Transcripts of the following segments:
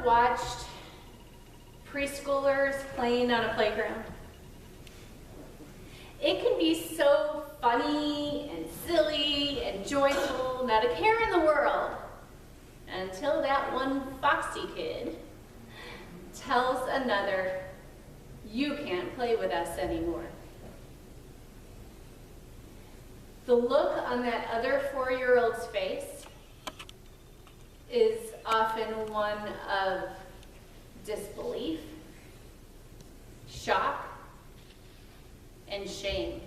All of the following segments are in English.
watched preschoolers playing on a playground? It can be so funny and silly and joyful, not a care in the world, until that one foxy kid tells another, "You can't play with us anymore." The look on that other 4-year-old's face is often one of disbelief, shock, and shame.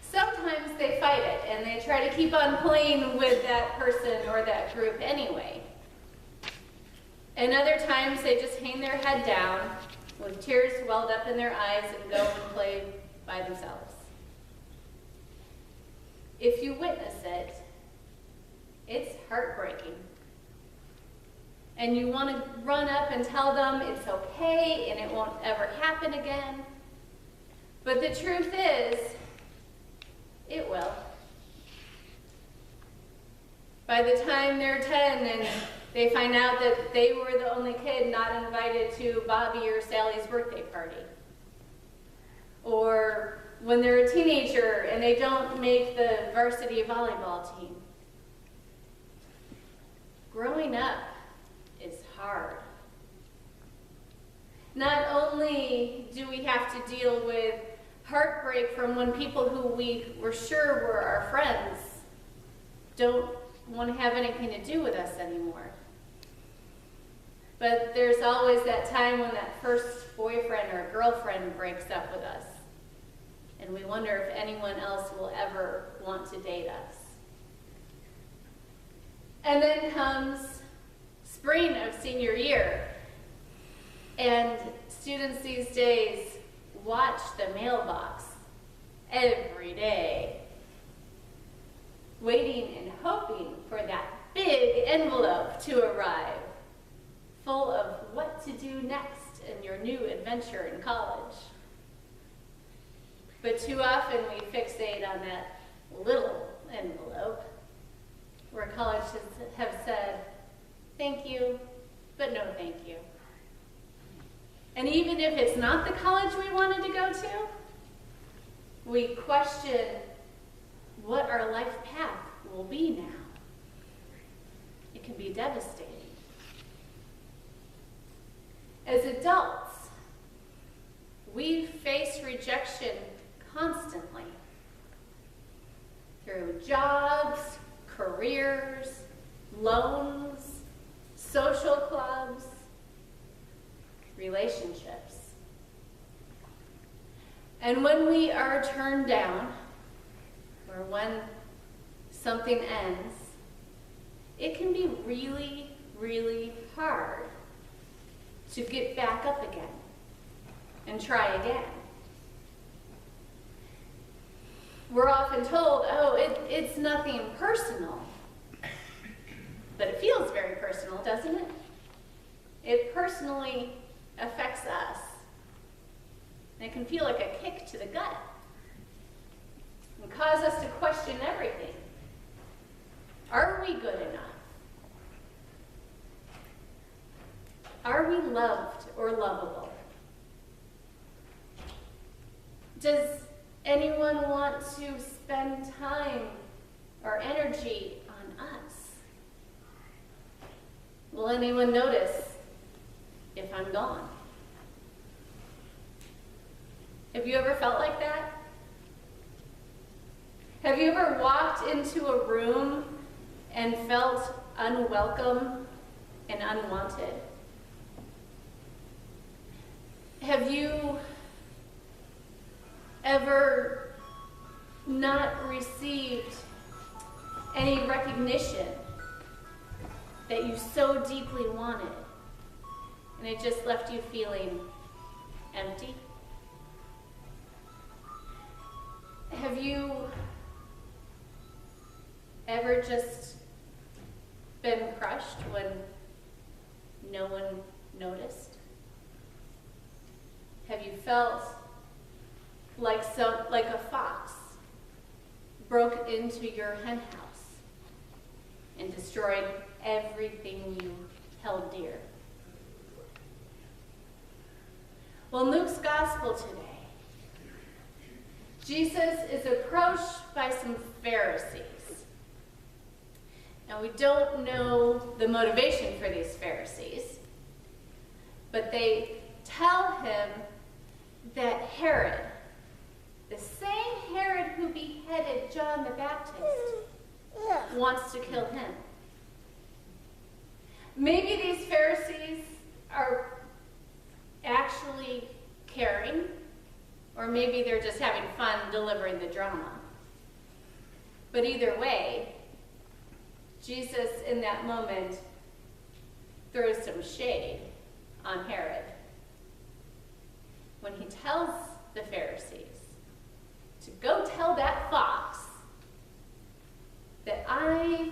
Sometimes they fight it and they try to keep on playing with that person or that group anyway. And other times they just hang their head down with tears welled up in their eyes and go and play by themselves. If you witness it, it's heartbreaking. And you want to run up and tell them it's okay and it won't ever happen again. But the truth is, it will. By the time they're 10 and they find out that they were the only kid not invited to Bobby or Sally's birthday party. Or when they're a teenager and they don't make the varsity volleyball team. Growing up is hard. Not only do we have to deal with heartbreak from when people who we were sure were our friends don't want to have anything to do with us anymore. But there's always that time when that first boyfriend or girlfriend breaks up with us. And we wonder if anyone else will ever want to date us. And then comes spring of senior year. And students these days watch the mailbox every day, waiting and hoping for that big envelope to arrive, full of what to do next in your new adventure in college. But too often we fixate on that little envelope, where colleges have said, "Thank you, but no thank you." And even if it's not the college we wanted to go to, we question what our life path will be now. It can be devastating. As adults, we face rejection constantly through jobs, careers, loans, social clubs, relationships. And when we are turned down, or when something ends, it can be really, really hard to get back up again and try again. We're often told, oh, it's nothing personal. But it feels very personal, doesn't it? It personally affects us. And it can feel like a kick to the gut and cause us to question everything. Are we good enough? Are we loved or lovable? Does anyone want to spend time or energy on us? Will anyone notice if I'm gone? Have you ever felt like that? Have you ever walked into a room and felt unwelcome and unwanted? Have you ever not received any recognition that you so deeply wanted, and it just left you feeling empty? Have you ever just been crushed when no one noticed? Have you felt like a fox broke into your hen house and destroyed everything you held dear. Well, in Luke's gospel today, Jesus is approached by some Pharisees. Now, we don't know the motivation for these Pharisees, but they tell him that Herod, the same Herod who beheaded John the Baptist, wants to kill him. Maybe these Pharisees are actually caring, or maybe they're just having fun delivering the drama. But either way, Jesus in that moment throws some shade on Herod when he tells the Pharisees to go tell that fox that I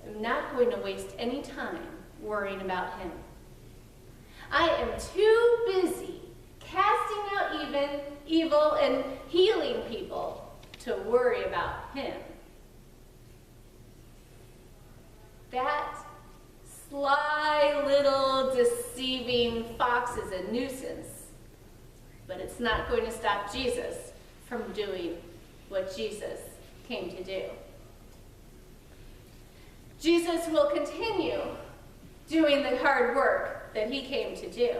am not going to waste any time worrying about him. I am too busy casting out evil and healing people to worry about him. That sly little deceiving fox is a nuisance, but it's not going to stop Jesus from doing what Jesus came to do. Jesus will continue doing the hard work that he came to do.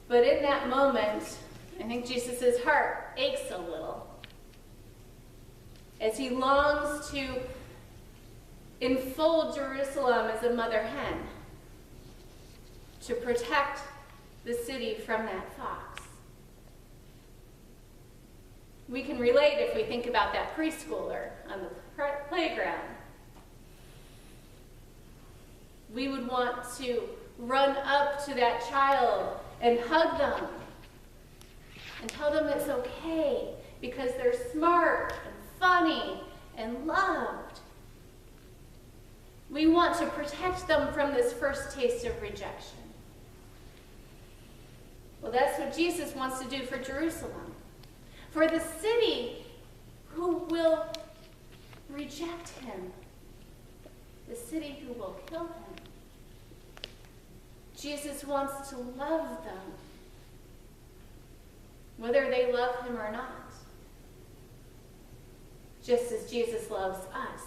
But in that moment, I think Jesus' heart aches a little as he longs to enfold Jerusalem as a mother hen, to protect the city from that fox. We can relate if we think about that preschooler on the playground. We would want to run up to that child and hug them and tell them it's okay because they're smart and funny and loved. We want to protect them from this first taste of rejection. Well, that's what Jesus wants to do for Jerusalem, for the city who will reject him, the city who will kill him. Jesus wants to love them, whether they love him or not, just as Jesus loves us,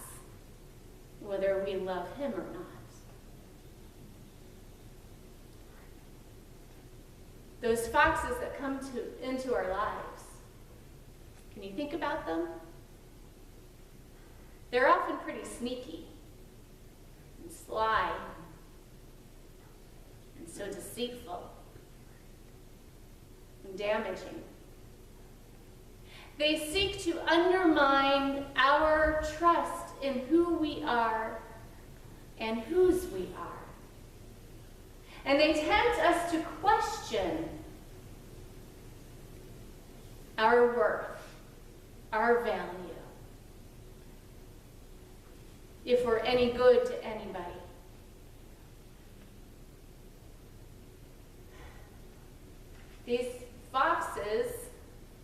whether we love him or not. Those foxes that come into our lives, can you think about them? They're often pretty sneaky and sly and so deceitful and damaging. They seek to undermine our trust in who we are and whose we are. And they tempt us to question our worth, our value, if we're any good to anybody. These foxes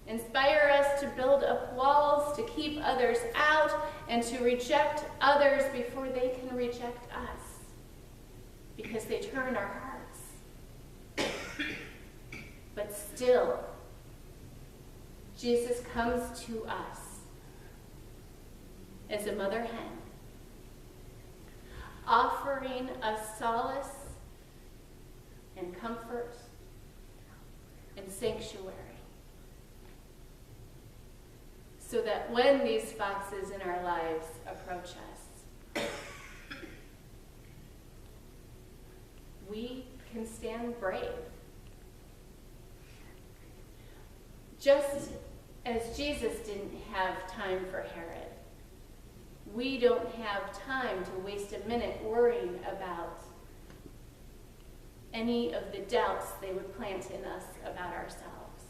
inspire us to build up walls, to keep others out, and to reject others before they can reject us, because they turn our hearts. But still, Jesus comes to us as a mother hen, offering us solace and comfort and sanctuary, so that when these foxes in our lives approach us, we can stand brave. Just as Jesus didn't have time for Herod, we don't have time to waste a minute worrying about any of the doubts they would plant in us about ourselves.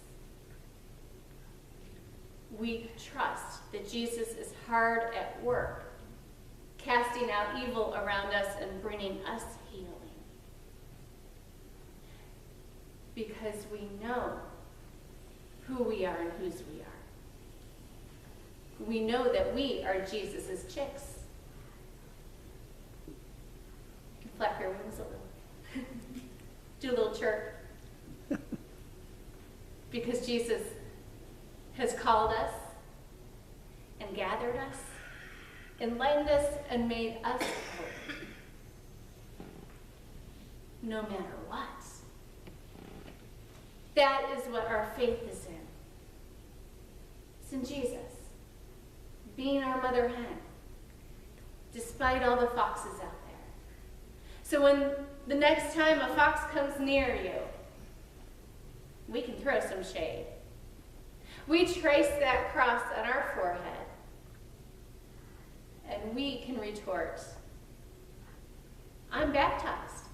We trust that Jesus is hard at work, casting out evil around us and bringing us healing. Because we know who we are and whose we are. We know that we are Jesus's chicks. chirp. Because Jesus has called us and gathered us, enlightened us, and made us whole. No matter what. That is what our faith is in. It's in Jesus, being our mother hen, despite all the foxes out there. So when the next time a fox comes near you, we can throw some shade. We trace that cross on our forehead, and we can retort, I'm baptized.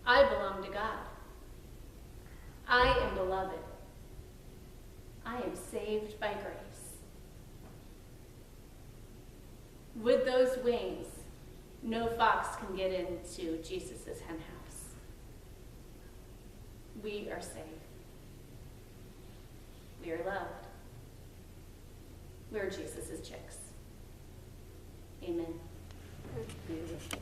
I belong to God. I am beloved. I am saved by grace. With those wings, no fox can get into Jesus' hen house. We are safe. We are loved. We are Jesus' chicks. Amen. Beautiful.